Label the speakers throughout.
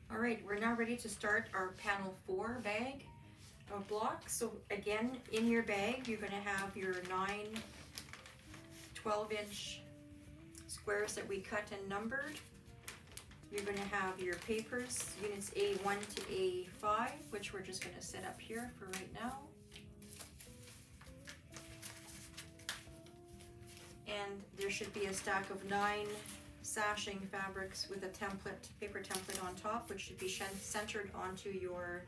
Speaker 1: All right, we're now ready to start our panel 4 bag of blocks. So again, in your bag, you're gonna have your 9 12-inch squares that we cut and numbered. You're gonna have your papers, units A1 to A5, which we're just gonna set up here for right now. And there should be a stack of 9 sashing fabrics with a template, paper template on top, which should be centered onto your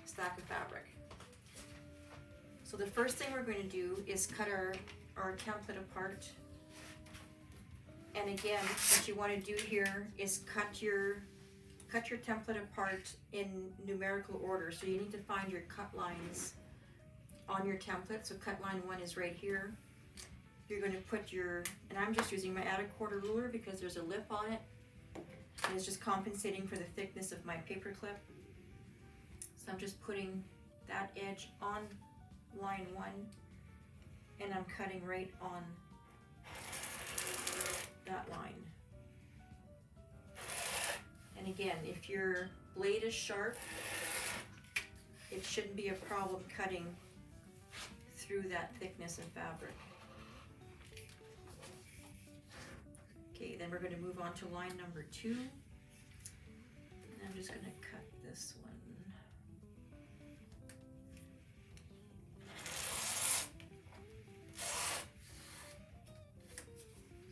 Speaker 1: stack of fabric. So the first thing we're going to do is cut our template apart. And again, what you want to do here is cut your template apart in numerical order. So you need to find your cut lines on your template. So cut line 1 is right here. You're going to put your, and I'm just using my add-a-quarter ruler because there's a lip on it, and it's just compensating for the thickness of my paper clip. So I'm just putting that edge on line 1, and I'm cutting right on that line. And again, if your blade is sharp, it shouldn't be a problem cutting through that thickness of fabric. Okay, then we're going to move on to line number 2. And I'm just going to cut this one.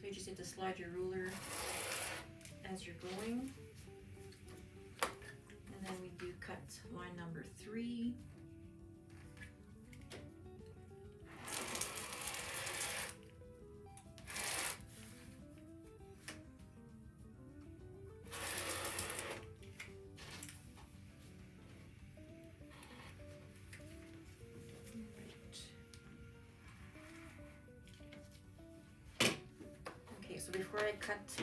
Speaker 1: So you just need to slide your ruler as you're going. And then we do cut line number 3. So before I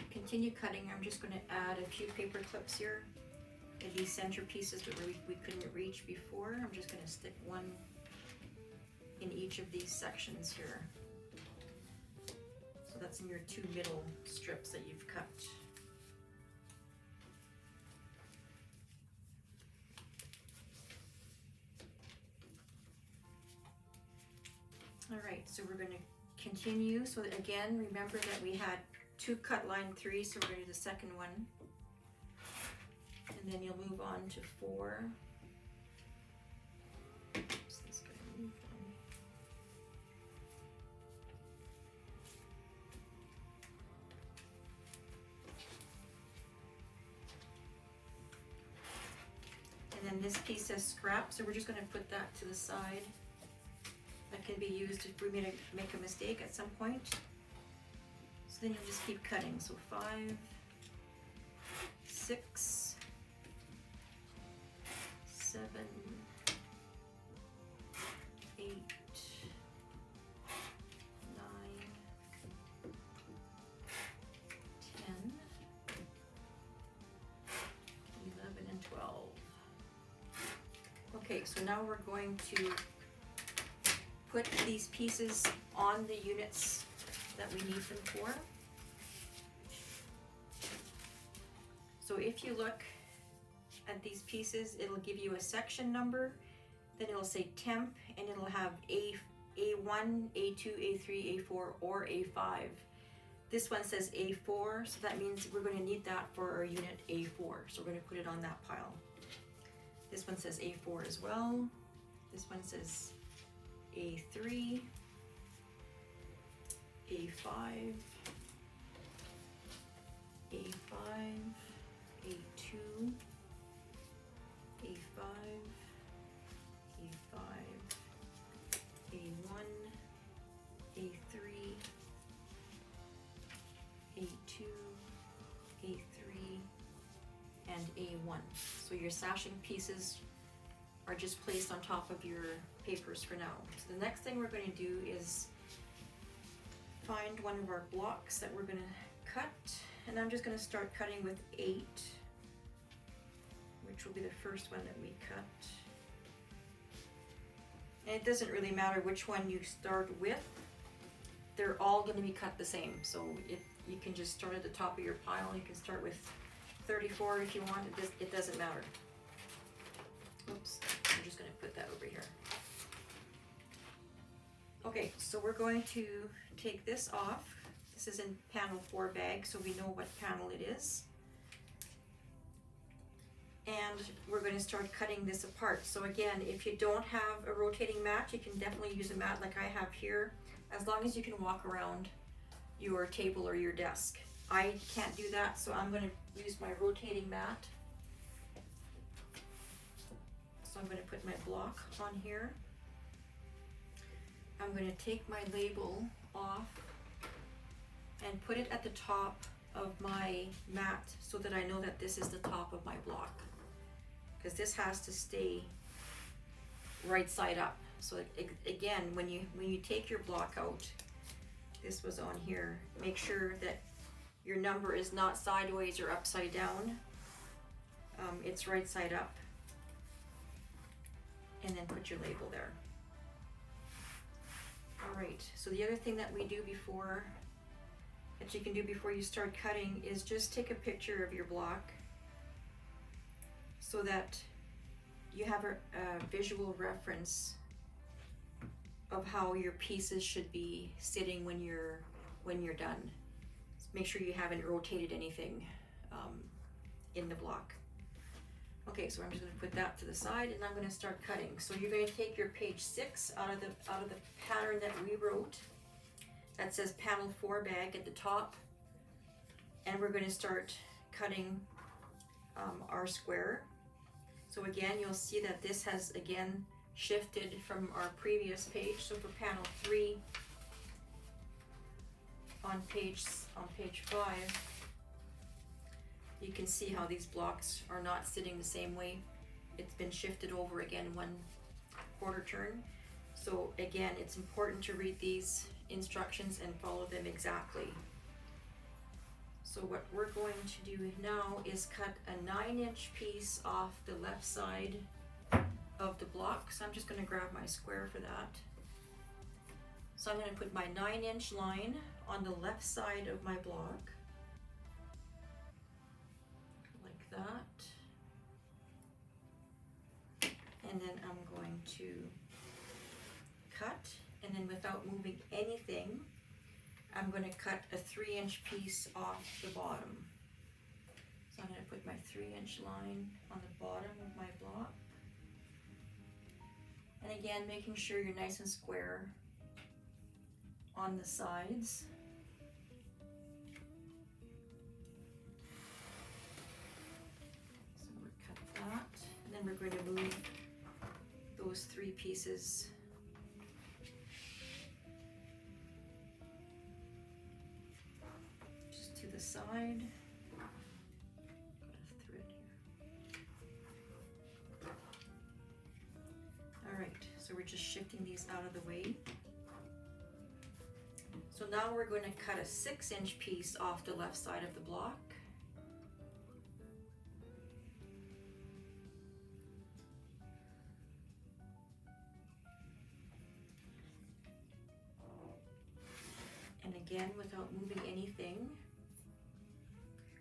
Speaker 1: continue cutting, I'm just going to add a few paper clips here. These center pieces that we couldn't reach before. I'm just going to stick one in each of these sections here. So that's in your 2 middle strips that you've cut. All right, so we're going to continue. So again, remember that we had 2 cut line 3, so we're going to do the second one. And then you'll move on to 4. Oops, this guy moved on. And then this piece says scrap, so we're just going to put that to the side. That can be used if we make a mistake at some point. So then you'll just keep cutting. So 5, 6, 7, 8, 9, 10, 11, and 12. Okay, so now we're going to put these pieces on the units that we need them for. So if you look at these pieces, it'll give you a section number, then it'll say temp, and it'll have A1, A2, A3, A4, or A5. This one says A4, so that means we're going to need that for our unit A4, so we're going to put it on that pile. This one says A4 as well. This one says A3, A5, A5, A2, A5, A5, A1, A3, A2, A3, and A1. So your sashing pieces are just placed on top of your papers for now. So the next thing we're going to do is find one of our blocks that we're going to cut, and I'm just going to start cutting with 8, which will be the first one that we cut. And it doesn't really matter which one you start with, they're all going to be cut the same. So you can just start at the top of your pile. You can start with 34 if you want, it doesn't matter. Oops, I'm just gonna put that over here. Okay, so we're going to take this off. This is in panel 4 bag, so we know what panel it is. And we're going to start cutting this apart. So again, if you don't have a rotating mat, you can definitely use a mat like I have here, as long as you can walk around your table or your desk. I can't do that, so I'm going to use my rotating mat. So I'm going to put my block on here. I'm going to take my label off and put it at the top of my mat so that I know that this is the top of my block, because this has to stay right side up. So again, when you take your block out, this was on here, make sure that your number is not sideways or upside down. It's right side up, and then put your label there. Alright, so the other thing that we do before, that you can do before you start cutting, is just take a picture of your block so that you have a visual reference of how your pieces should be sitting when you're done. Make sure you haven't rotated anything in the block. Okay, so I'm just going to put that to the side, and I'm going to start cutting. So you're going to take your page 6 out of the pattern that we wrote that says panel 4 bag at the top, and we're going to start cutting our square. So again, you'll see that this has again shifted from our previous page. So for panel 3 on page 5, you can see how these blocks are not sitting the same way. It's been shifted over again 1/4 turn. So again, it's important to read these instructions and follow them exactly. So what we're going to do now is cut a 9-inch piece off the left side of the block. So I'm just going to grab my square for that. So I'm going to put my 9-inch line on the left side of my block, like that. And then I'm going to cut, and then without moving anything, I'm going to cut a 3-inch piece off the bottom. So I'm going to put my 3-inch line on the bottom of my block. And again, making sure you're nice and square on the sides. So we'll cut that, and then we're going to move those 3 pieces just to the side. Got a thread here. Alright, so we're just shifting these out of the way. So now we're going to cut a 6-inch piece off the left side of the block. And again, without moving anything,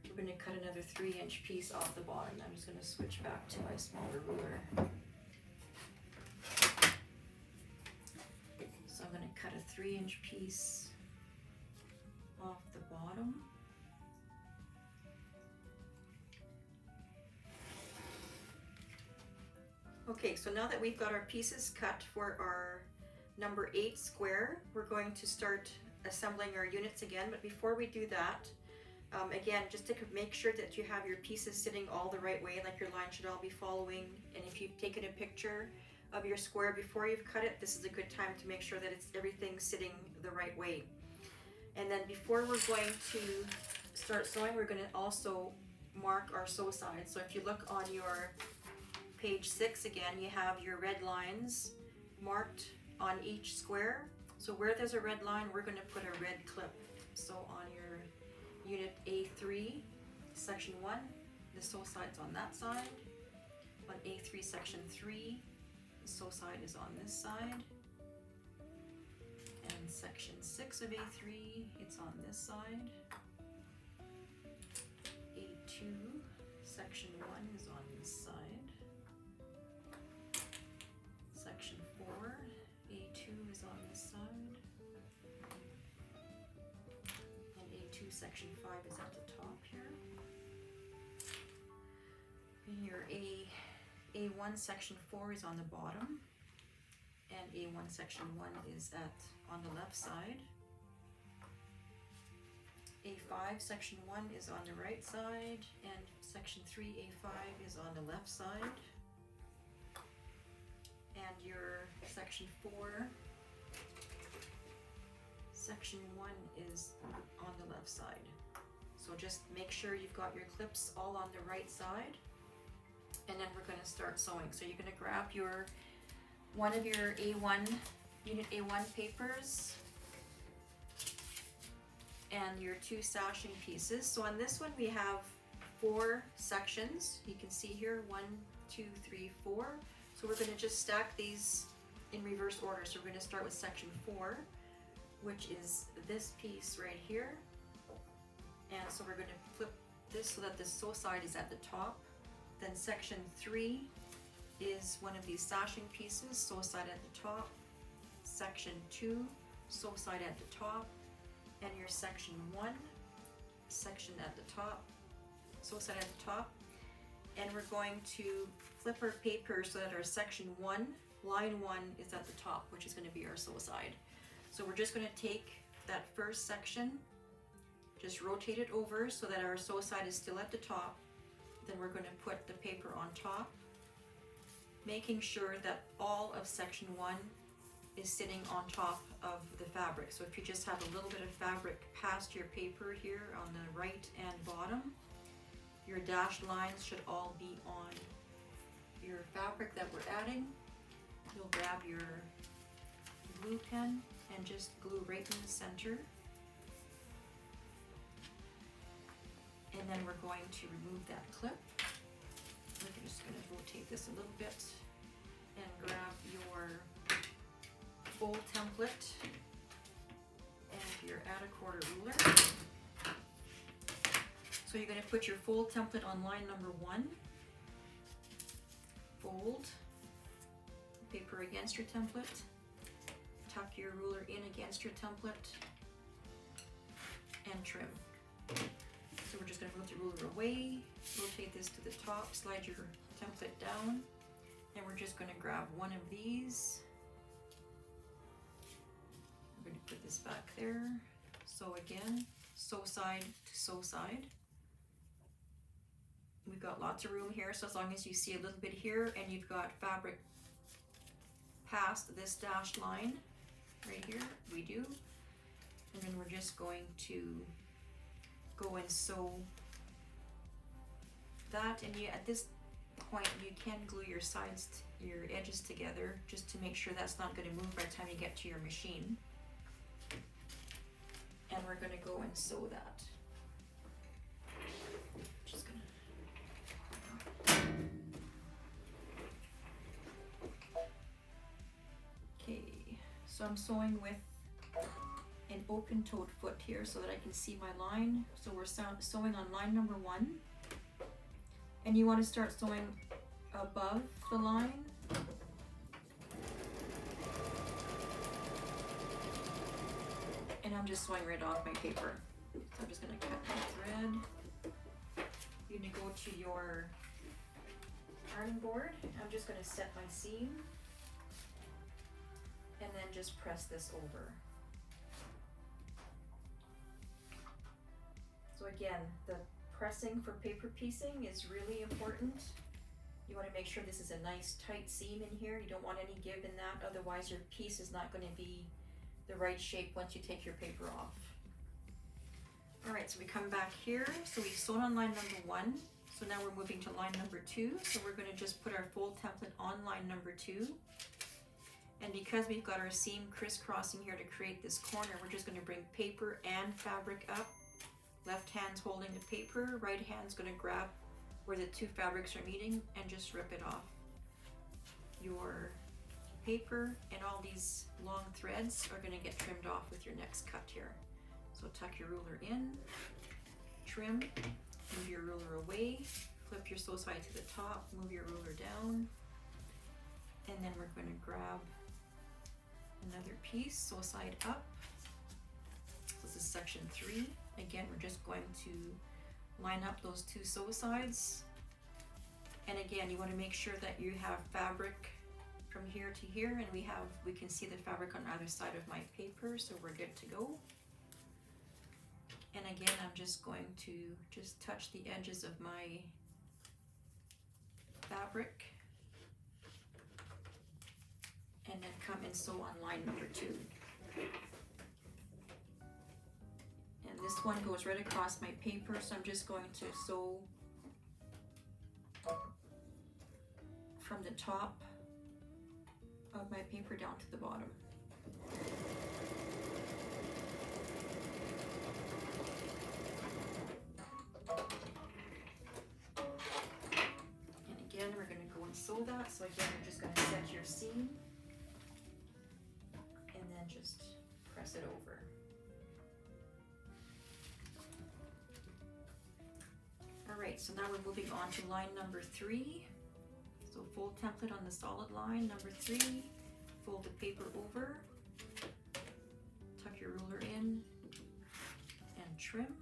Speaker 1: we're going to cut another 3-inch piece off the bottom. I'm just going to switch back to my smaller ruler. So I'm going to cut a 3-inch piece off the bottom. Okay, so now that we've got our pieces cut for our number 8 square, we're going to start assembling our units again. But before we do that, again, just to make sure that you have your pieces sitting all the right way, like your line should all be following. And if you've taken a picture of your square before you've cut it, this is a good time to make sure that everything's sitting the right way. And then before we're going to start sewing, we're going to also mark our sew sides. So if you look on your page 6 again, you have your red lines marked on each square. So where there's a red line, we're going to put a red clip. So on your unit A3, section 1, the sew side's on that side. On A3, section 3, the sew side is on this side. And section 6 of A3, it's on this side. A2, section 5 is at the top here. And your A1 section 4 is on the bottom, and A1 section 1 is on the left side. A5 section 1 is on the right side, and section 3 A5 is on the left side. And your section 4, section 1 is on the left side. So just make sure you've got your clips all on the right side, and then we're going to start sewing. So you're going to grab one of your A1, unit A1 papers, and your 2 sashing pieces. So on this one we have 4 sections. You can see here 1, 2, 3, 4. So we're going to just stack these in reverse order. So we're going to start with section 4, which is this piece right here. And so we're going to flip this so that the sew side is at the top. Then section 3 is one of these sashing pieces, sew side at the top. Section 2, sew side at the top. And your section 1, section at the top, sew side at the top. And we're going to flip our paper so that our section 1, line 1 is at the top, which is going to be our sew side. So we're just going to take that first section, just rotate it over so that our sew side is still at the top. Then we're going to put the paper on top, making sure that all of section 1 is sitting on top of the fabric. So if you just have a little bit of fabric past your paper here on the right and bottom, your dashed lines should all be on your fabric that we're adding. You'll grab your glue pen and just glue right in the center. And then we're going to remove that clip. We're just going to rotate this a little bit and grab your fold template and your add a quarter ruler. So you're going to put your fold template on line number 1, fold paper against your template, tuck your ruler in against your template, and trim. So we're just going to move the ruler away, rotate this to the top, slide your template down, and we're just going to grab one of these. I'm going to put this back there. So again, sew side to sew side. We've got lots of room here, so as long as you see a little bit here and you've got fabric past this dashed line right here, we do. And then we're just going to go and sew that, and at this point you can glue your sides, your edges together, just to make sure that's not going to move by the time you get to your machine. And we're going to go and sew that. Just gonna... Okay, so I'm sewing with an open-toed foot here so that I can see my line. So we're sewing on line number 1, and you want to start sewing above the line. And I'm just sewing right off my paper. So I'm just going to cut my thread. You're going to go to your ironing board. I'm just going to set my seam and then just press this over. So again, the pressing for paper piecing is really important. You want to make sure this is a nice tight seam in here. You don't want any give in that, otherwise your piece is not going to be the right shape once you take your paper off. Alright, so we come back here. So we've sewn on line number 1. So now we're moving to line number 2. So we're going to just put our fold template on line number 2. And because we've got our seam crisscrossing here to create this corner, we're just going to bring paper and fabric up. Left hand's holding the paper, right hand's going to grab where the 2 fabrics are meeting and just rip it off. Your paper and all these long threads are going to get trimmed off with your next cut here. So tuck your ruler in, trim, move your ruler away, flip your sew side to the top, move your ruler down, and then we're going to grab another piece, sew side up. So is section 3. Again, we're just going to line up those two sew sides. And again, you want to make sure that you have fabric from here to here, and we can see the fabric on either side of my paper, so we're good to go. And again, I'm just going to just touch the edges of my fabric and then come and sew on line number 2. And this one goes right across my paper, so I'm just going to sew from the top of my paper down to the bottom. And again, we're going to go and sew that. So again, you're just going to set your seam and then just press it over. All right, so now we're moving on to line number 3. So fold template on the solid line. Number 3, fold the paper over, tuck your ruler in and trim.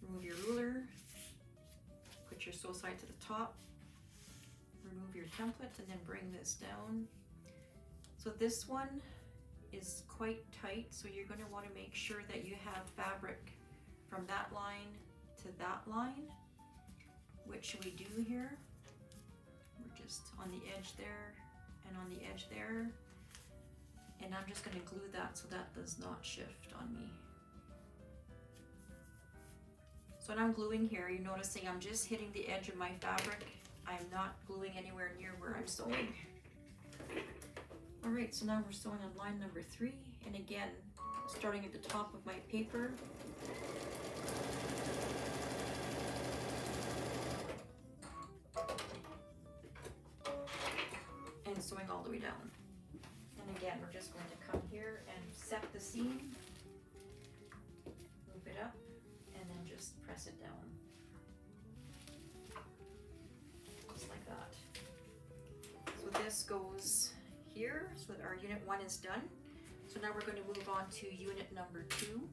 Speaker 1: Remove your ruler, put your sew side to the top, remove your template, and then bring this down. So this one is quite tight, so you're going to want to make sure that you have fabric from that line to that line, which we do here. We're just on the edge there and on the edge there, and I'm just going to glue that so that does not shift on me. So when I'm gluing here, you're noticing I'm just hitting the edge of my fabric. I'm not gluing anywhere near where I'm sewing. All right, so now we're sewing on line number 3, and again, starting at the top of my paper. And sewing all the way down. And again, we're just going to come here and set the seam, move it up, and then just press it down. Just like that. So this goes here, so that our unit 1 is done. So now we're going to move on to unit number 2.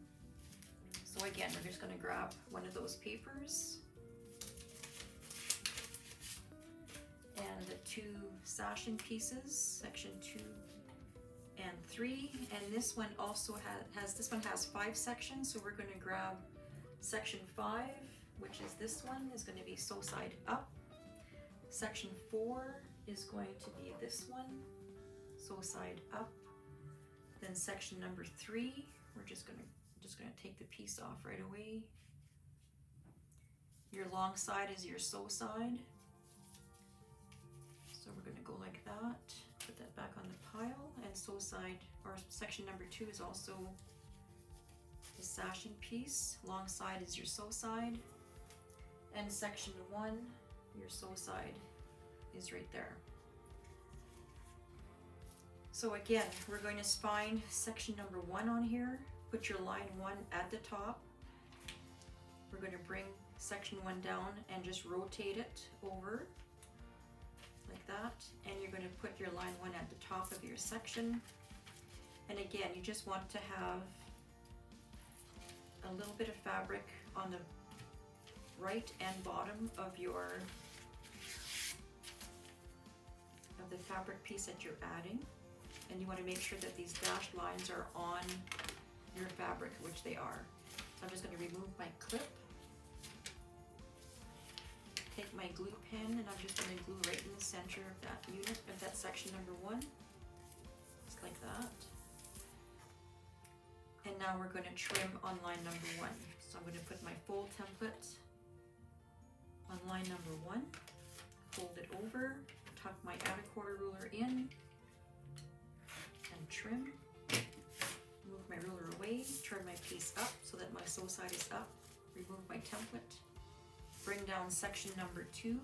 Speaker 1: So again, we're just going to grab one of those papers and the 2 sashing pieces, section 2 and 3, and this one also has 5 sections, so we're going to grab section 5, which is this one, is going to be sew side up. Section 4 is going to be this one, sew side up. Then section number 3, we're just gonna take the piece off right away. Your long side is your sew side. So we're gonna go like that, put that back on the pile, and sew side, or section number 2 is also the sashing piece. Long side is your sew side. And section 1, your sew side is right there. So again, we're going to find section number 1 on here, put your line 1 at the top. We're going to bring section 1 down and just rotate it over like that. And you're going to put your line 1 at the top of your section. And again, you just want to have a little bit of fabric on the right and bottom of the fabric piece that you're adding. And you want to make sure that these dashed lines are on your fabric, which they are. So I'm just going to remove my clip, take my glue pen, and I'm just going to glue right in the center of that unit, of that section number 1, just like that. And now we're going to trim on line number 1. So I'm going to put my fold template on line number 1, fold it over, tuck my outer quarter ruler in, and trim. Move my ruler away, turn my piece up so that my sew side is up, remove my template, bring down section number 2,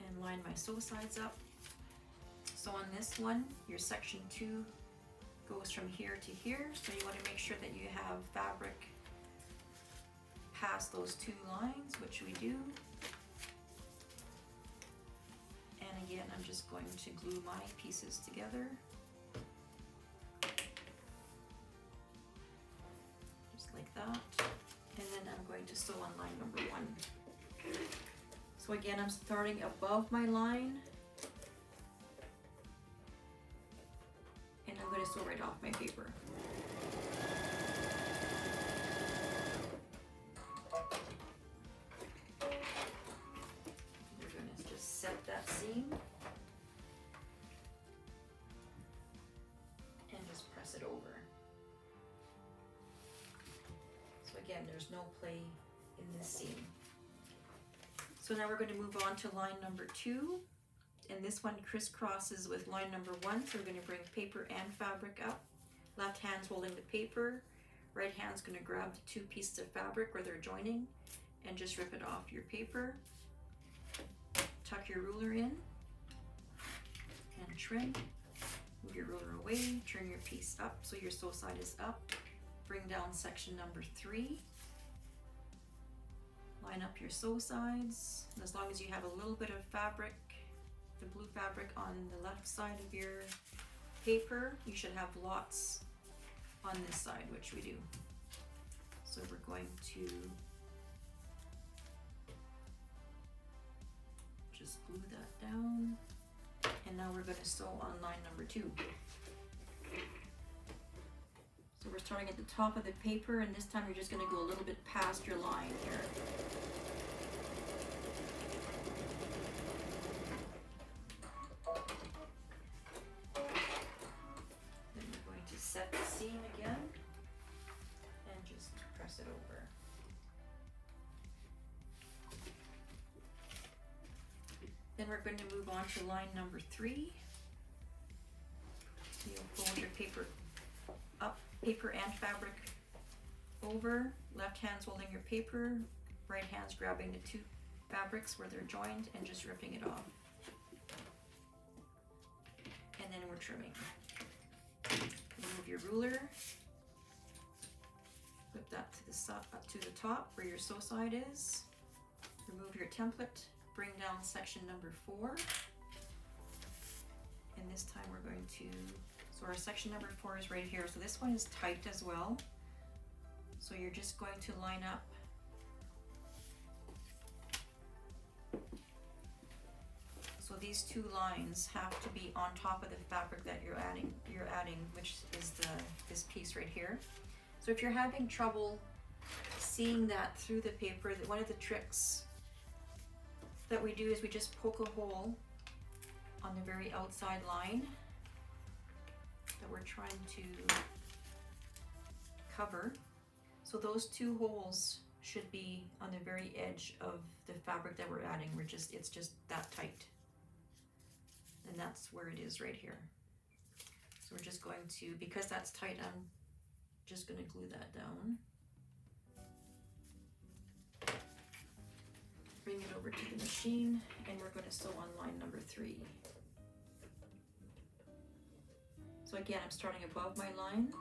Speaker 1: and line my sew sides up. So on this one, your section 2 goes from here to here, so you want to make sure that you have fabric past those 2 lines, which we do. And again, I'm just going to glue my pieces together. going to sew on line number 1. So again, I'm starting above my line, and I'm going to sew right off my paper. We're going to just set that seam and just press it over. So again, there's no play in this seam. So now we're going to move on to line number 2, and this one crisscrosses with line number 1. So we're going to bring paper and fabric up. Left hand's holding the paper, right hand's going to grab the 2 pieces of fabric where they're joining and just rip it off your paper. Tuck your ruler in and trim. Move your ruler away, turn your piece up so your sew side is up. Bring down section number 3. Line up your sew sides, and as long as you have a little bit of fabric, the blue fabric on the left side of your paper, you should have lots on this side, which we do. So we're going to just glue that down, and now we're going to sew on line number 2. So we're starting at the top of the paper, and this time you're just going to go a little bit past your line here. Then we're going to set the seam again and just press it over. Then we're going to move on to line number 3. You'll fold your paper up, paper and fabric over. Left hand's holding your paper, right hand's grabbing the 2 fabrics where they're joined and just ripping it off. And then we're trimming. Move your ruler, flip that to the up to the top where your sew side is. Remove your template, bring down section number 4. And this time we're going to, so our section number 4 is right here. So this one is tight as well. So you're just going to line up so these 2 lines have to be on top of the fabric that you're adding, which is this piece right here. So if you're having trouble seeing that through the paper, one of the tricks that we do is we just poke a hole on the very outside line that we're trying to cover. So those 2 holes should be on the very edge of the fabric that we're adding. It's just that tight. And that's where it is right here. So we're just going to, because that's tight, I'm just going to glue that down. Bring it over to the machine, and we're going to sew on line number 3. So again, I'm starting above my line.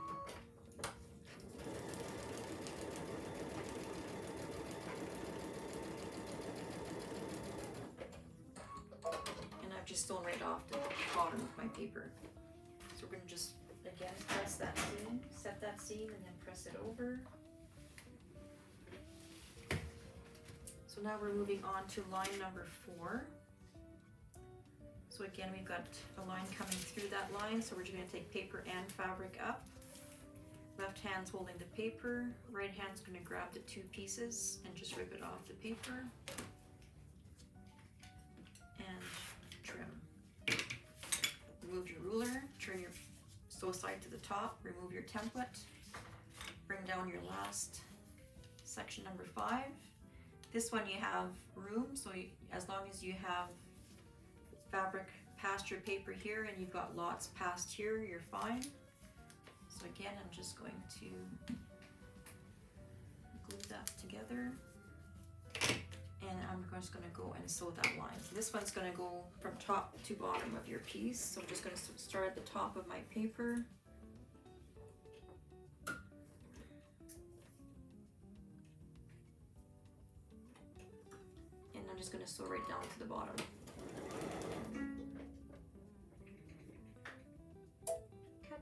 Speaker 1: And I've just sewn right off the bottom of my paper. So we're going to just, again, press that seam, set that seam, and then press it over. So now we're moving on to line number 4. So again, we've got a line coming through that line, so we're just going to take paper and fabric up. Left hand's holding the paper, right hand's going to grab the 2 pieces and just rip it off the paper and trim. Remove your ruler, turn your sew side to the top, remove your template, bring down your last section number 5. This one you have room, so as long as you have fabric past your paper here and you've got lots past here, you're fine. So again, I'm just going to glue that together, and I'm just going to go and sew that line. So this one's going to go from top to bottom of your piece. So I'm just going to start at the top of my paper. And I'm just going to sew right down to the bottom. Cut.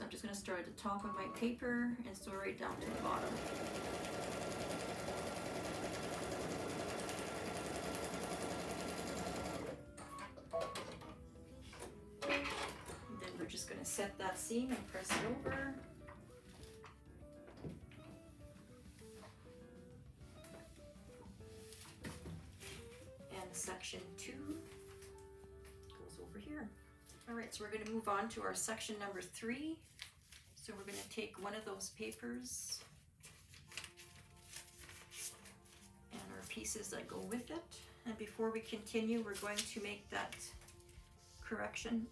Speaker 1: I'm just going to start at the top of my paper and sew right down to the bottom. And then we're just going to set that seam and press it over. And section 2 goes over here. All right, so we're going to move on to our section number 3. So we're going to take one of those papers and our pieces that go with it. And before we continue, we're going to make that correction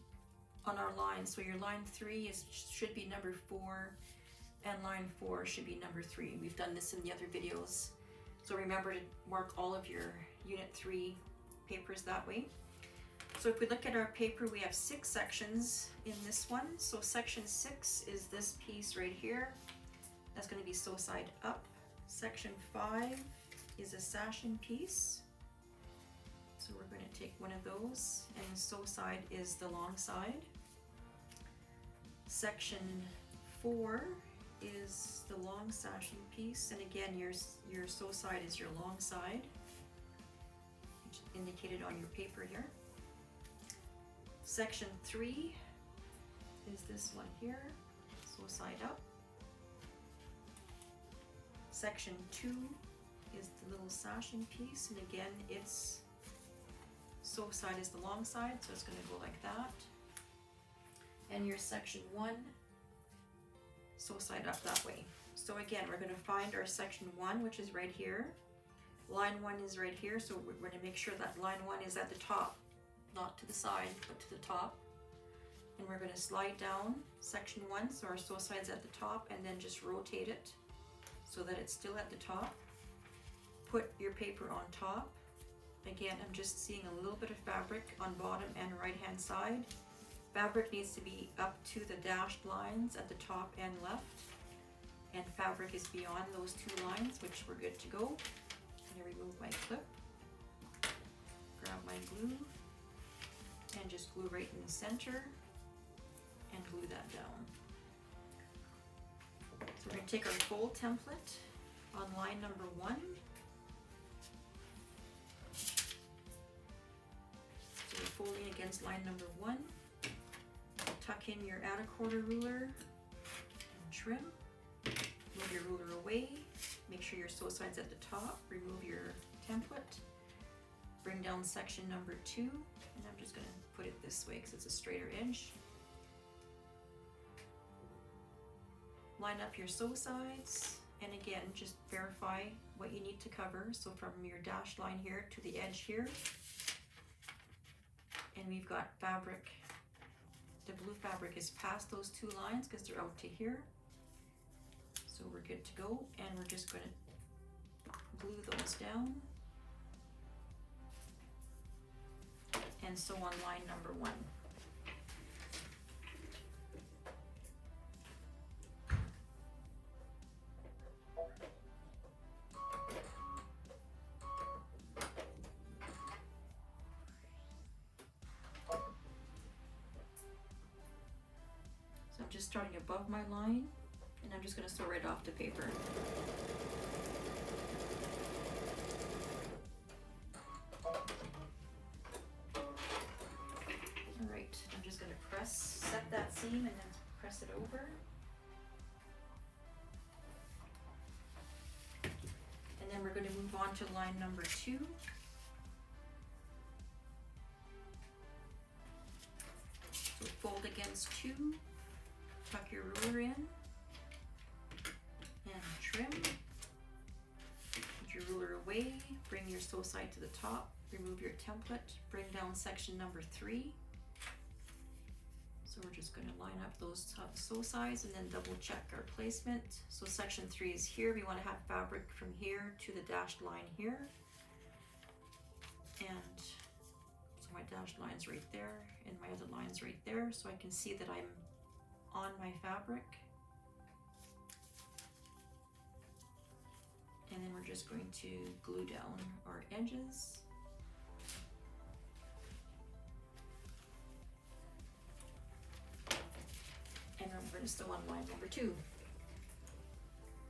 Speaker 1: on our line. So your line 3 should be number 4 and line 4 should be number 3. We've done this in the other videos. So remember to mark all of your unit 3 papers that way. So if we look at our paper, we have 6 sections in this one. So section 6 is this piece right here. That's going to be sew side up. Section 5 is a sashing piece. So we're going to take one of those, and the sew side is the long side. Section 4 is the long sashing piece, and again your sew side is your long side, which is indicated on your paper here. Section 3 is this one here, sew side up. Section 2 is the little sashing piece, and again its sew side is the long side, so it's going to go like that. And your section 1, sew side up that way. So again, we're going to find our section 1, which is right here. Line 1 is right here, so we're going to make sure that line 1 is at the top, not to the side, but to the top. And we're going to slide down section 1, so our sew side's at the top, and then just rotate it so that it's still at the top. Put your paper on top. Again, I'm just seeing a little bit of fabric on bottom and right hand side. Fabric needs to be up to the dashed lines at the top and left, and fabric is beyond those 2 lines, which we're good to go. I'm going to remove my clip, grab my glue, and just glue right in the center and glue that down. So we're going to take our fold template on line number 1. So we're folding against line number 1. Tuck in your add a quarter ruler and trim. Move your ruler away. Make sure your sew side's at the top. Remove your template. Bring down section number 2, and I'm just going to put it this way because it's a straighter edge. Line up your sew sides, and again, just verify what you need to cover. So from your dashed line here to the edge here, and we've got fabric. The blue fabric is past those 2 lines because they're out to here. So we're good to go, and we're just going to glue those down and sew on line number 1. So I'm just starting above my line, and I'm just going to sew right off the paper. Alright, I'm just going to set that seam and then press it over. And then we're going to move on to line number 2. So fold against 2. Tuck your ruler in and trim. Put your ruler away, bring your sew side to the top, remove your template, bring down section number 3. So we're just going to line up those sew sides and then double check our placement. So section 3 is here. We want to have fabric from here to the dashed line here. And so my dashed line's right there and my other line's right there, so I can see that I'm on my fabric. And then we're just going to glue down our edges. And I'm going I'm still on line number 2.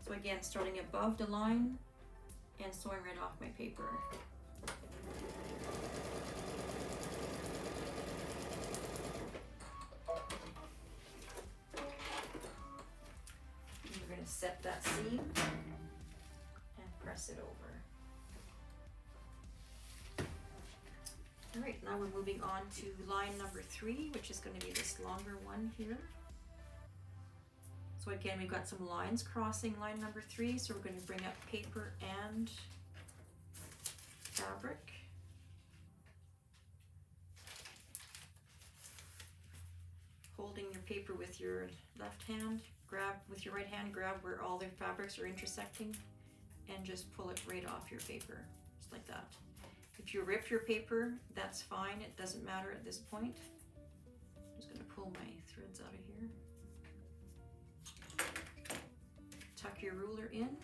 Speaker 1: So again, starting above the line and sewing right off my paper. And we're going to set that seam and press it over. Alright, now we're moving on to line number 3, which is going to be this longer one here. So again, we've got some lines crossing line number 3, so we're going to bring up paper and fabric. Holding your paper with your left hand, grab with your right hand, grab where all the fabrics are intersecting, and just pull it right off your paper, just like that. If you rip your paper, that's fine, it doesn't matter at this point. I'm just going to pull my threads out of here. Tuck your ruler in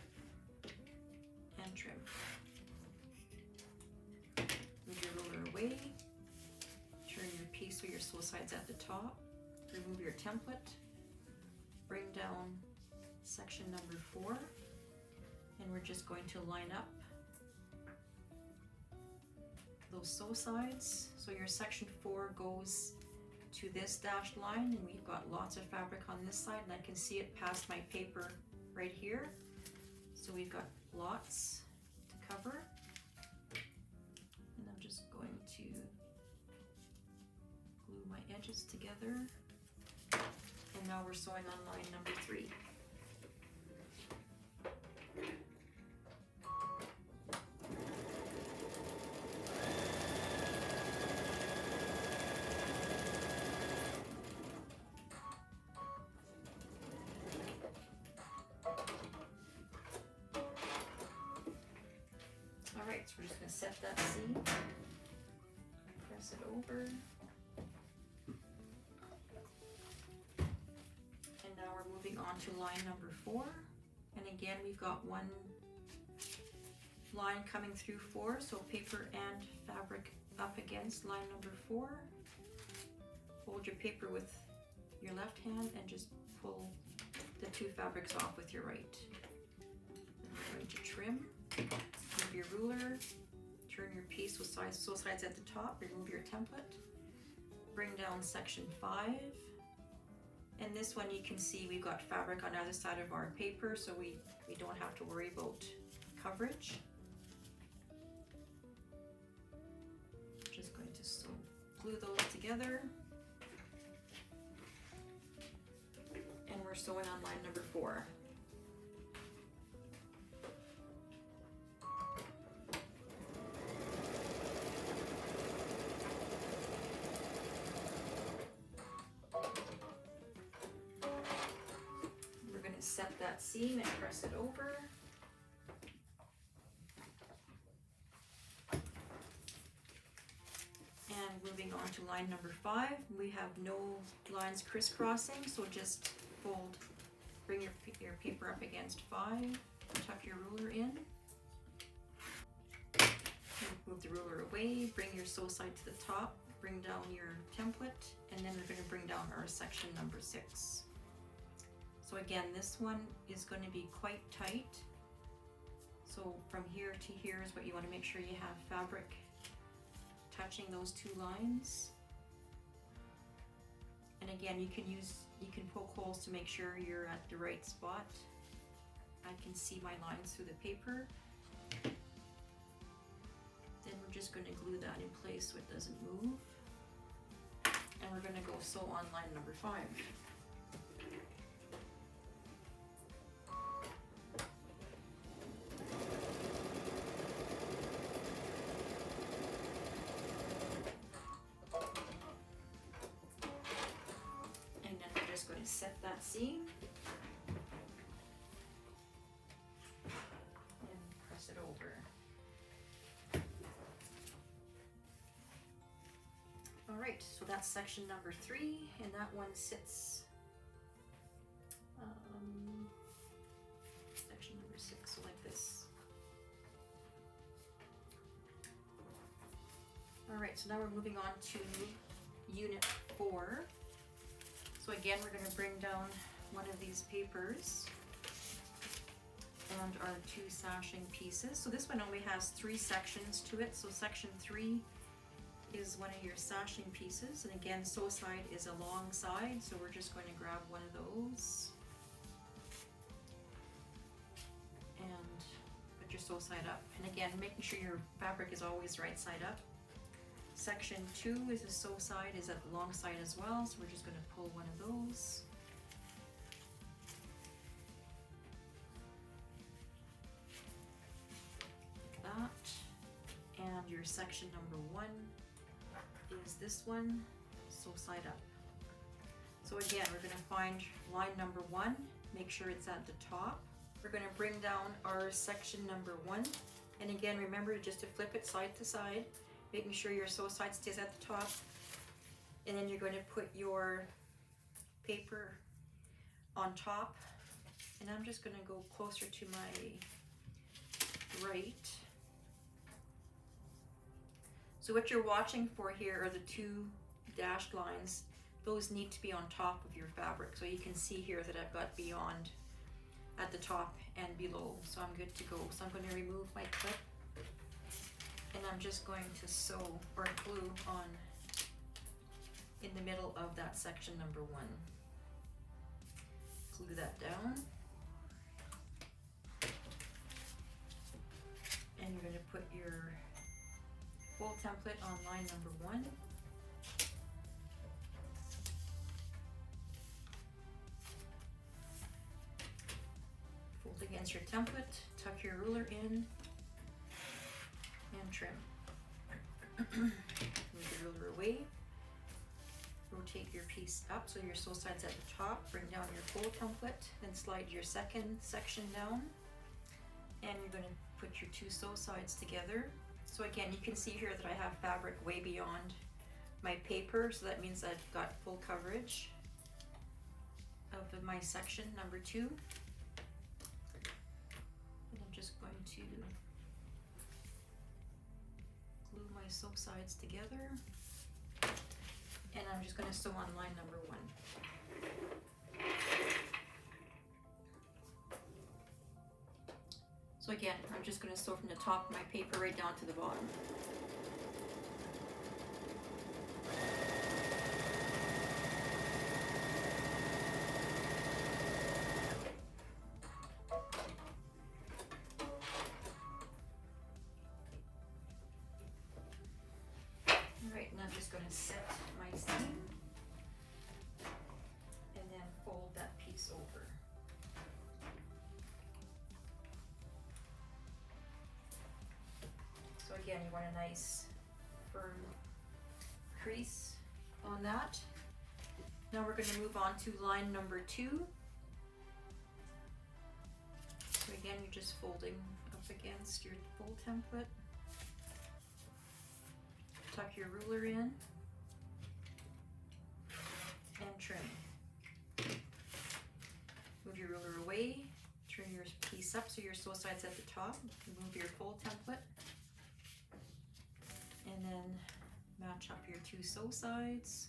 Speaker 1: and trim. Move your ruler away. Turn your piece with your sew sides at the top. Remove your template. Bring down section number 4. And we're just going to line up those sew sides. So your section 4 goes to this dashed line, and we've got lots of fabric on this side, and I can see it past my paper right here. So we've got lots to cover. And I'm just going to glue my edges together. And now we're sewing on line number 3. Alright, so we're just going to set that seam, press it over, and now we're moving on to line number 4, and again we've got one line coming through 4, so paper and fabric up against line number 4. Hold your paper with your left hand and just pull the 2 fabrics off with your right. And we're going to trim. Move your ruler, turn your piece with sew sides at the top, remove your template, bring down section 5, and this one you can see we've got fabric on either side of our paper, so we don't have to worry about coverage. Just going to glue those together, and we're sewing on line number 4. Set that seam and press it over. And moving on to line number 5, we have no lines crisscrossing, so just fold, bring your paper up against 5, tuck your ruler in, move the ruler away, bring your sew side to the top, bring down your template, and then we're going to bring down our section number 6. So again, this one is going to be quite tight. So from here to here is what you want to make sure you have fabric touching those 2 lines. And again, you can poke holes to make sure you're at the right spot. I can see my lines through the paper. Then we're just going to glue that in place so it doesn't move. And we're going to go sew on line number 5. Going to set that seam and press it over. All right, so that's section number 3, and that one sits section number 6, so like this. All right, so now we're moving on to unit 4. So again, we're going to bring down one of these papers and our 2 sashing pieces. So this one only has 3 sections to it. So section 3 is one of your sashing pieces, and again, sew side is a long side, so we're just going to grab one of those and put your sew side up. And again, making sure your fabric is always right side up. Section 2 is the sew side, is at the long side as well, so we're just going to pull one of those. Like that. And your section number 1 is this one, sew side up. So again, we're going to find line number 1, make sure it's at the top. We're going to bring down our section number 1, and again, remember just to flip it side to side, making sure your sew side stays at the top, and then you're going to put your paper on top, and I'm just going to go closer to my right. So what you're watching for here are the 2 dashed lines. Those need to be on top of your fabric. So you can see here that I've got beyond at the top and below. So I'm good to go. So I'm going to remove my clip, and I'm just going to sew or glue on in the middle of that section number 1. Glue that down. And you're going to put your full template on line number 1. Fold against your template, tuck your ruler in, and trim. Move your ruler away. Rotate your piece up so your sew side's at the top. Bring down your full template, then slide your second section down, and you're going to put your 2 sew sides together. So again, you can see here that I have fabric way beyond my paper, so that means I've got full coverage of my section number 2. And I'm just going to glue my sew sides together, and I'm just going to sew on line number 1. So again, I'm just going to sew from the top of my paper right down to the bottom. Alright, and I'm just going to set my seam and then fold that piece over. So again, you want a nice firm crease on that. Now we're going to move on to line number 2. So again, you're just folding up against your full template. Tuck your ruler in and trim. Move your ruler away, turn your piece up so your sew side's at the top. Move your full template, and then match up your 2 sew sides.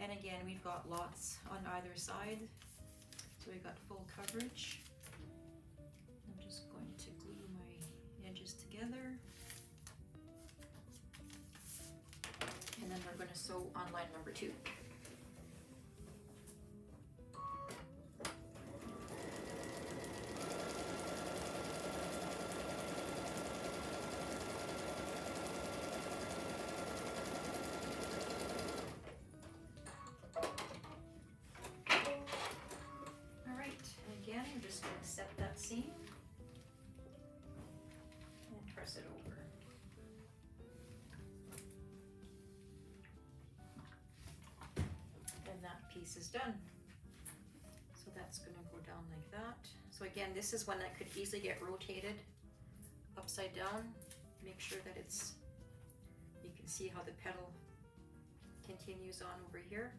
Speaker 1: And again, we've got lots on either side, so we've got full coverage. I'm just going to glue my edges together, and then we're going to sew on line number 2. Again, I'm just going to set that seam and press it over. And that piece is done. So that's going to go down like that. So again, this is one that could easily get rotated upside down. Make sure that it's, you can see how the petal continues on over here.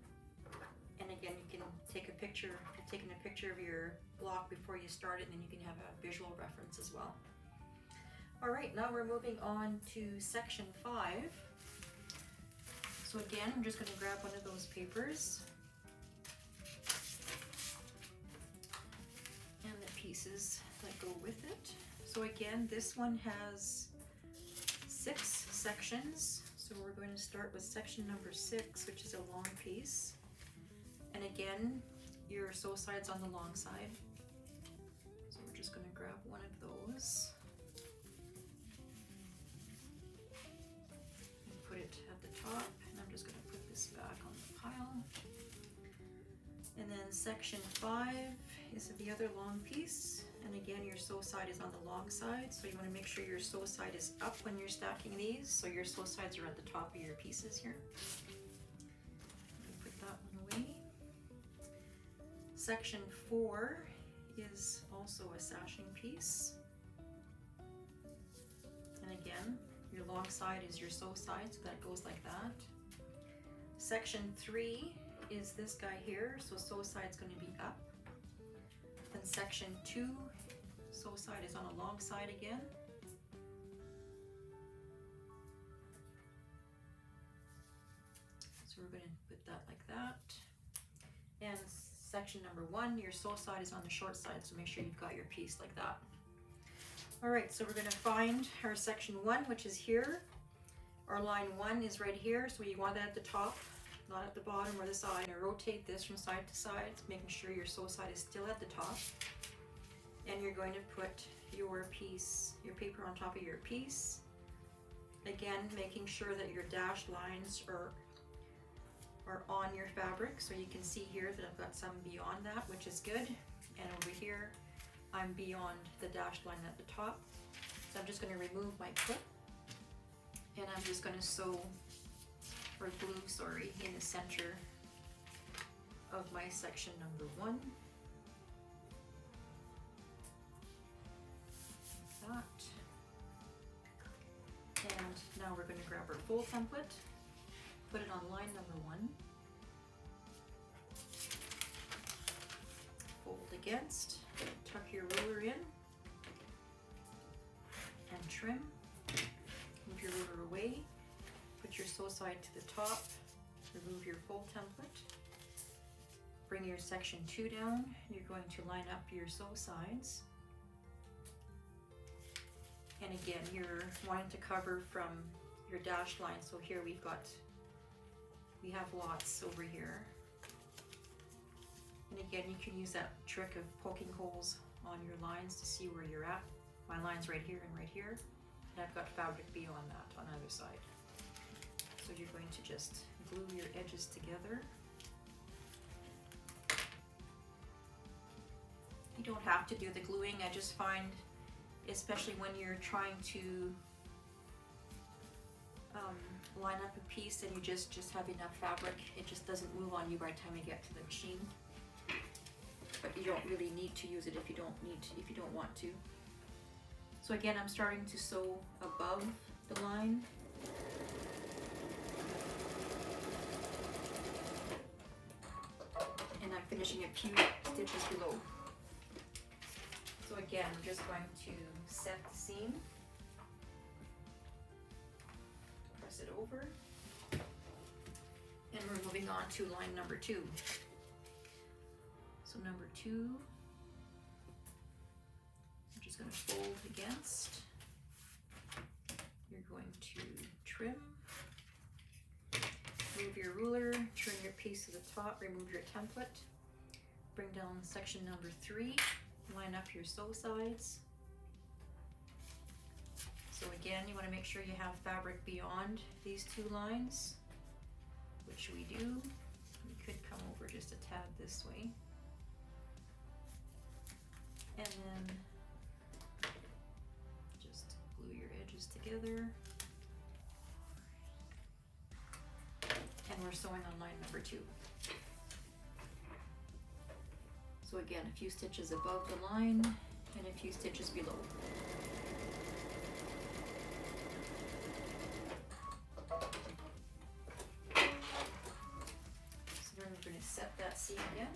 Speaker 1: And again, you can take a picture, if you're taking a picture of your block before you start it, and then you can have a visual reference as well. All right, now we're moving on to section 5. So again, I'm just going to grab one of those papers. pieces that go with it. So again, this one has 6 sections. So we're going to start with section number 6, which is a long piece. And again, your sew side's on the long side. So we're just going to grab one of those and put it at the top. And I'm just going to put this back on the pile. And then section 5 is the other long piece. And again, your sew side is on the long side. So you want to make sure your sew side is up when you're stacking these. So your sew sides are at the top of your pieces here. Put that one away. Section 4 is also a sashing piece. And again, your long side is your sew side, so that goes like that. Section 3 is this guy here, so sew side's going to be up. Then section 2, sew side is on a long side again. So we're going to put that like that. And section number 1, your sew side is on the short side, so make sure you've got your piece like that. All right, so we're going to find our section 1, which is here. Our line 1 is right here, so you want that at the top, not at the bottom or the side. And rotate this from side to side, making sure your sew side is still at the top. And you're going to put your piece, your paper on top of your piece. Again, making sure that your dashed lines are on your fabric. So you can see here that I've got some beyond that, which is good. And over here, I'm beyond the dashed line at the top. So I'm just going to remove my clip. And I'm just going to sew, or glue, sorry, in the center of my section number 1. That. And now we're going to grab our full template, put it on line number 1, fold against, tuck your ruler in, and trim. Move your ruler away, put your sew side to the top, remove your full template, bring your section 2 down, you're going to line up your sew sides. And again, you're wanting to cover from your dashed line. So here we have lots over here. And again, you can use that trick of poking holes on your lines to see where you're at. My line's right here and right here. And I've got fabric beyond that on either side. So you're going to just glue your edges together. You don't have to do the gluing. I just find, especially when you're trying to line up a piece and you just have enough fabric, it just doesn't move on you by the time you get to the machine. But you don't really need to use it if you don't want to. So again, I'm starting to sew above the line. And I'm finishing a few stitches below. So again, we're just going to set the seam, press it over, and we're moving on to line number 2. So number 2, I'm just going to fold against. You're going to trim, move your ruler, turn your piece to the top, remove your template, bring down section number 3. Line up your sew sides. So again, you want to make sure you have fabric beyond these 2 lines, which we do. You could come over just a tad this way. And then just glue your edges together. And we're sewing on line number 2. So again, a few stitches above the line and a few stitches below. So then we're going to set that seam again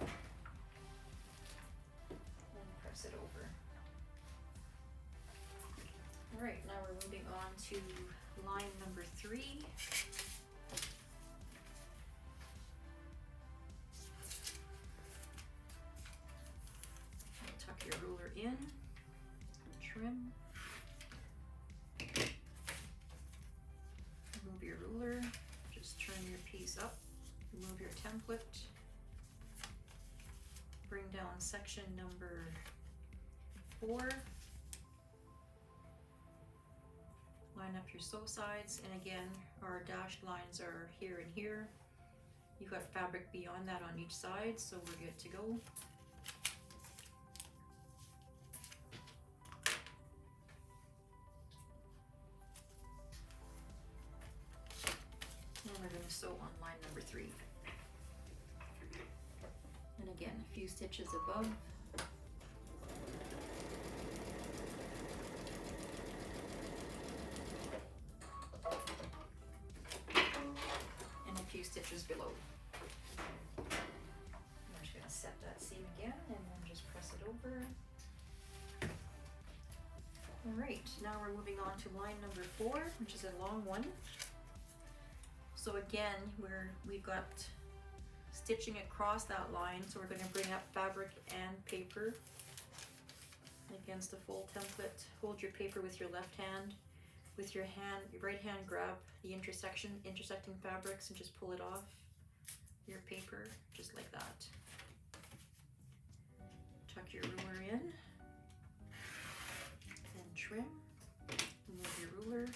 Speaker 1: and press it over. All right, now we're moving on to line number 3. Tuck your ruler in. in, trim, remove your ruler, just turn your piece up, remove your template, bring down section number 4, line up your sew sides, and again our dashed lines are here and here. You've got fabric beyond that on each side, so we're good to go. And we're going to sew on line number 3. And again, a few stitches above. And a few stitches below. I'm just going to set that seam again and then just press it over. Alright, now we're moving on to line number 4, which is a long one. So again, we've got stitching across that line, so we're going to bring up fabric and paper against the full template. Hold your paper with your left hand. With your right hand, grab the intersecting fabrics and just pull it off your paper, just like that. Tuck your ruler in, and trim. Remove your ruler.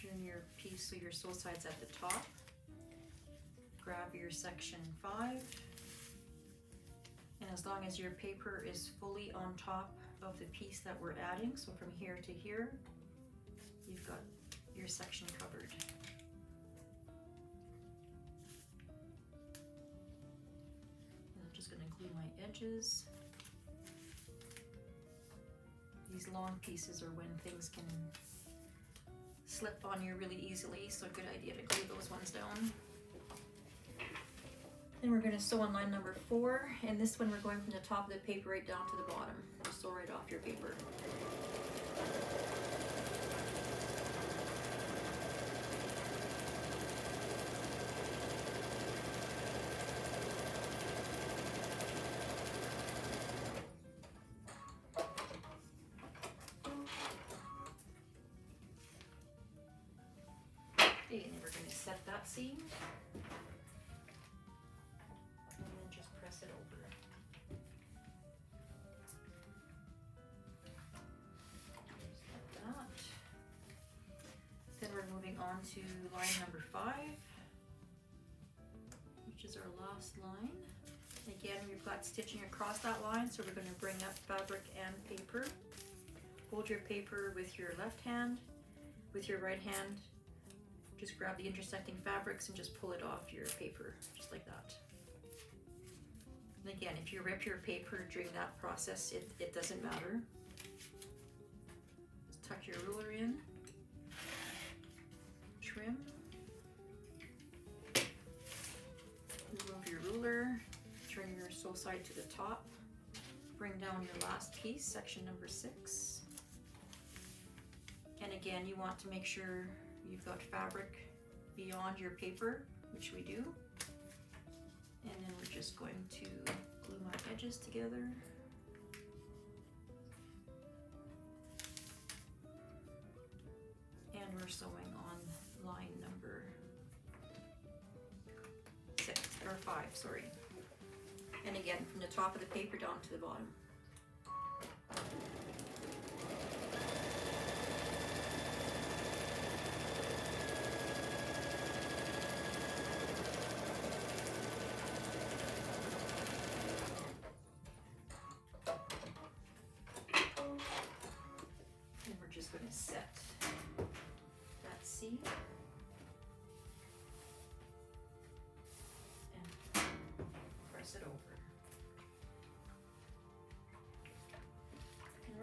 Speaker 1: Turn your piece so your sew side's at the top. Grab your section 5, and as long as your paper is fully on top of the piece that we're adding, so from here to here, you've got your section covered. And I'm just going to glue my edges. These long pieces are when things can slip on you really easily, so a good idea to glue those ones down. Then we're going to sew on line number 4, and this one we're going from the top of the paper right down to the bottom. Just sew right off your paper. Okay, and then we're going to set that seam. It over. Just like that. Then we're moving on to line number 5, which is our last line. Again, we've got stitching across that line, so we're going to bring up fabric and paper. Hold your paper with your left hand. With your right hand, just grab the intersecting fabrics and just pull it off your paper, just like that. And again, if you rip your paper during that process, it doesn't matter. Just tuck your ruler in, trim, remove your ruler, turn your sew side to the top, bring down your last piece, section number 6. And again, you want to make sure you've got fabric beyond your paper, which we do. And then we're just going to glue my edges together. And we're sewing on line number 5, sorry. And again, from the top of the paper down to the bottom. Just going to set that seam and press it over.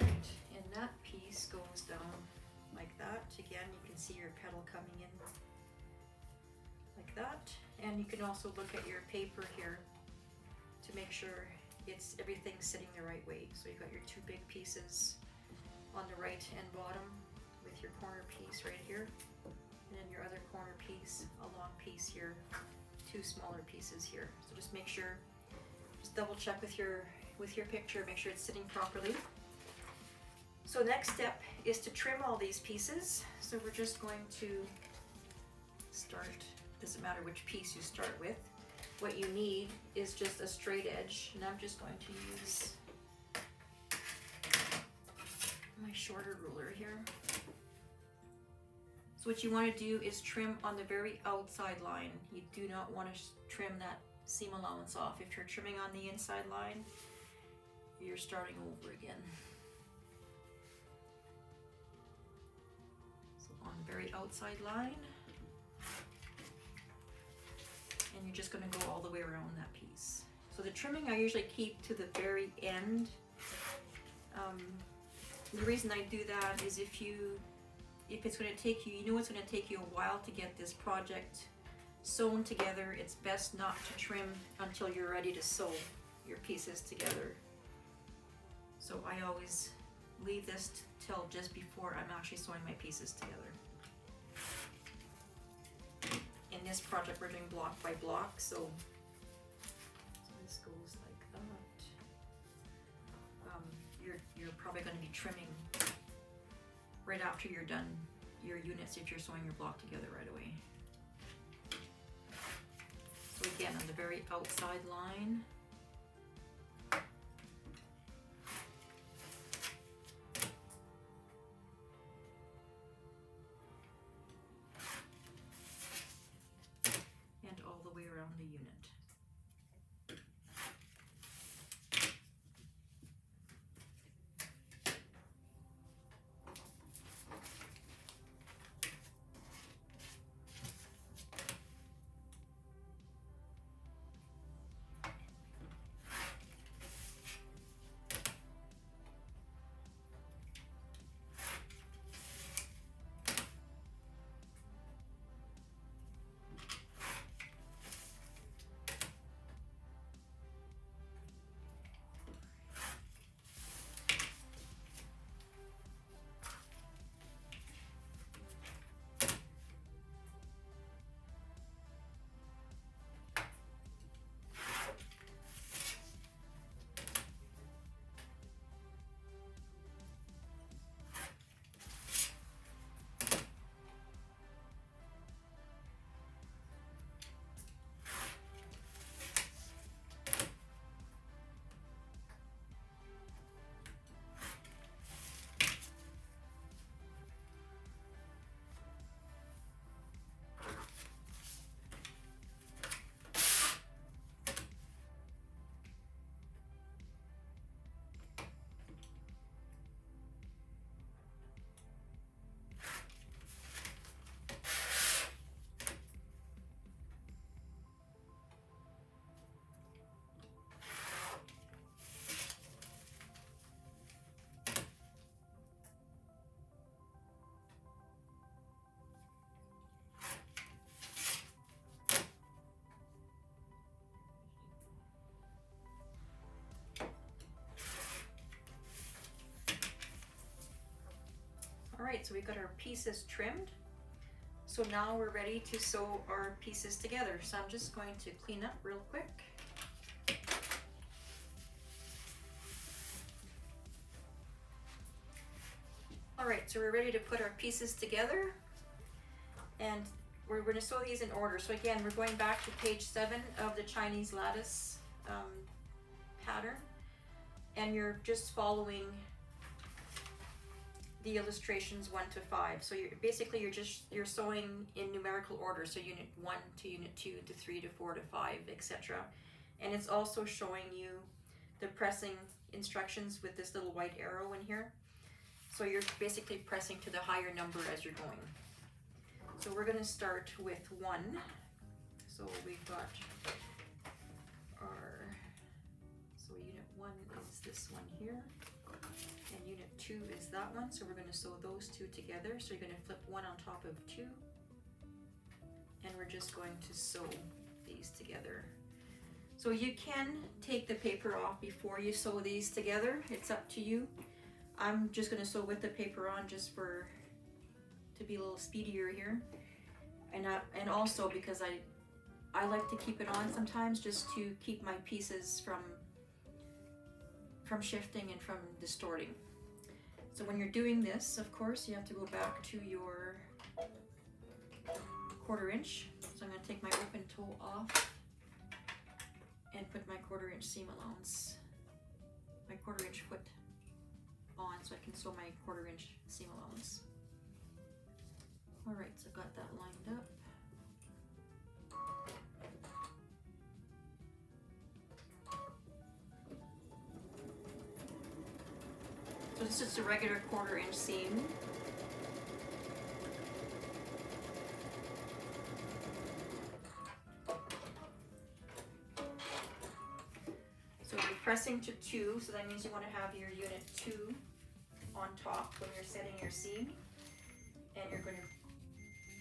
Speaker 1: Alright, and that piece goes down like that. Again, you can see your petal coming in like that. And you can also look at your paper here to make sure everything's sitting the right way. So you've got your 2 big pieces on the right and bottom with your corner piece right here, and then your other corner piece, a long piece here, 2 smaller pieces here. So just make sure, just double check with your picture, make sure it's sitting properly. So next step is to trim all these pieces. So we're just going to start, doesn't matter which piece you start with. What you need is just a straight edge, and I'm just going to use my shorter ruler here. So what you want to do is trim on the very outside line. You do not want to trim that seam allowance off. If you're trimming on the inside line, you're starting over again. So on the very outside line, and you're just going to go all the way around that piece. So the trimming I usually keep to the very end. The reason I do that is if it's going to take you, you know it's going to take you a while to get this project sewn together, it's best not to trim until you're ready to sew your pieces together. So I always leave this till just before I'm actually sewing my pieces together. In this project we're doing block by block, so this goes like that. You're probably going to be trimming right after you're done your units if you're sewing your block together right away. So again, on the very outside line, and all the way around the unit. Alright, so we've got our pieces trimmed. So now we're ready to sew our pieces together. So I'm just going to clean up real quick. Alright, so we're ready to put our pieces together. And we're going to sew these in order. So again, we're going back to page 7 of the Chinese lattice pattern. And you're just following the illustrations 1 to 5. So you're sewing in numerical order. So unit 1 to unit 2 to 3 to 4 to 5, etc. And it's also showing you the pressing instructions with this little white arrow in here. So you're basically pressing to the higher number as you're going. So we're going to start with 1. So we've got so unit 1 is this one here. And unit 2 is that one, so we're going to sew those two together. So you're going to flip 1 on top of 2, and we're just going to sew these together. So you can take the paper off before you sew these together, it's up to you. I'm just going to sew with the paper on just to be a little speedier here, and also because I like to keep it on sometimes just to keep my pieces from shifting and from distorting. So when you're doing this, of course, you have to go back to your 1/4 inch. So I'm going to take my open toe off and put my 1/4 inch seam allowance, my 1/4 inch foot on, so I can sew my 1/4 inch seam allowance. All right, so I've got that lined up. So this is just a regular 1/4 inch seam. So you're pressing to 2, so that means you want to have your unit 2 on top when you're setting your seam, and you're going to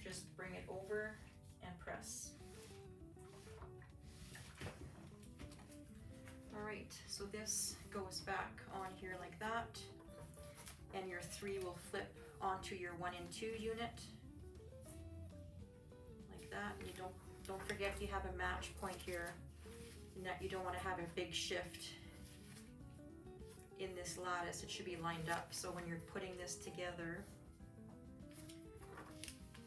Speaker 1: just bring it over and press. All right, so this goes back on here like that, and your 3 will flip onto your 1 and 2 unit like that. And you don't forget you have a match point here, and that you don't want to have a big shift in this lattice. It should be lined up. So when you're putting this together,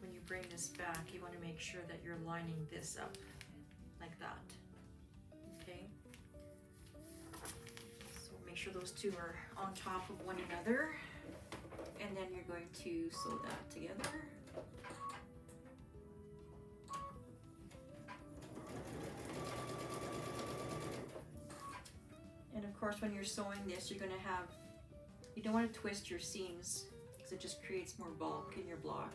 Speaker 1: when you bring this back, you want to make sure that you're lining this up like that. Okay. So make sure those 2 are on top of one another, and then you're going to sew that together. And of course, when you're sewing this, you're going to have, you don't want to twist your seams because it just creates more bulk in your block.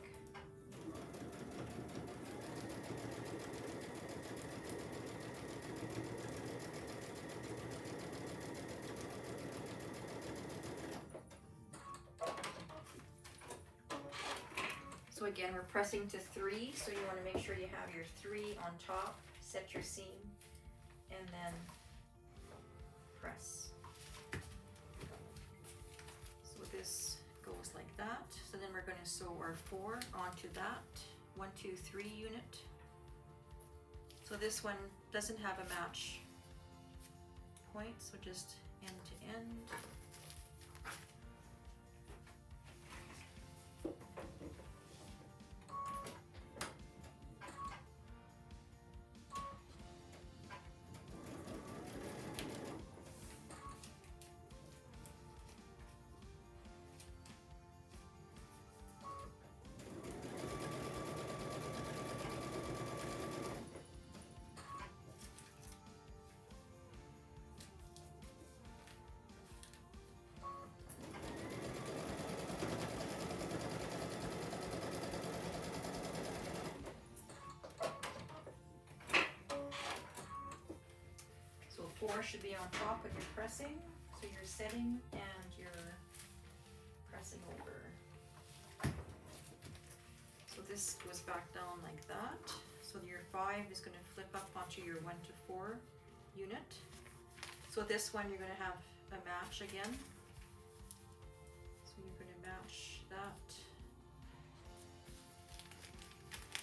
Speaker 1: So again, we're pressing to 3, so you want to make sure you have your 3 on top, set your seam, and then press. So this goes like that. So then we're going to sew our 4 onto that 1, 2, 3 unit. So this one doesn't have a match point, so just end to end. So 4 should be on top when you're pressing. So you're setting and you're pressing over. So this goes back down like that. So your 5 is going to flip up onto your 1 to 4 unit. So this one you're going to have a match again. So you're going to match that.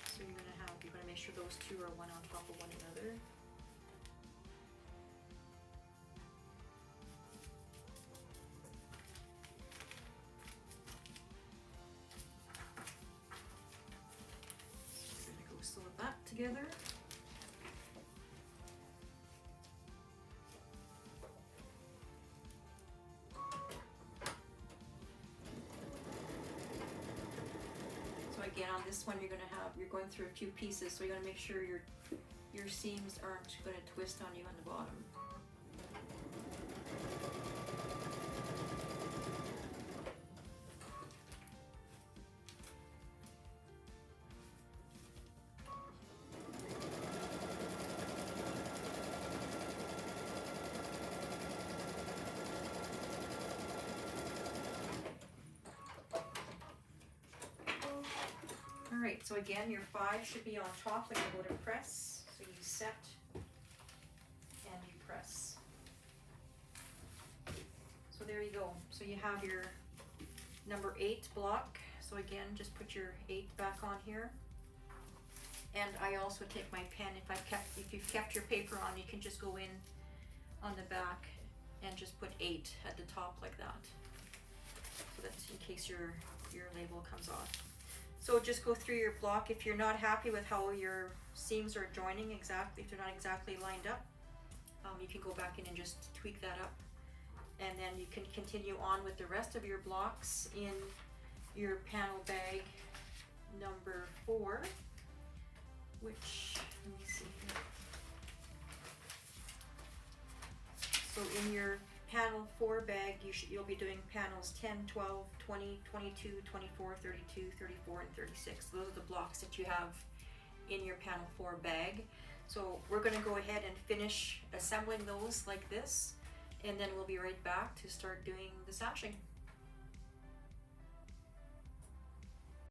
Speaker 1: So you're going to make sure those 2 are one on top of one another. Sew that together. So again, on this one, you're going through a few pieces, so you got to make sure your seams aren't going to twist on you on the bottom. Alright, so again, your 5 should be on top when you go to press. So you set and you press. So there you go. So you have your number 8 block. So again, just put your 8 back on here. And I also take my pen. If you've kept your paper on, you can just go in on the back and just put 8 at the top like that. so that in case your label comes off. So just go through your block. If you're not happy with how your seams are joining exactly, if they're not exactly lined up, you can go back in and just tweak that up. And then you can continue on with the rest of your blocks in your panel bag number 4, which, let me see here. So in your panel 4 bag, you'll be doing panels 10, 12, 20, 22, 24, 32, 34, and 36. Those are the blocks that you have in your panel 4 bag. So we're going to go ahead and finish assembling those like this, and then we'll be right back to start doing the sashing.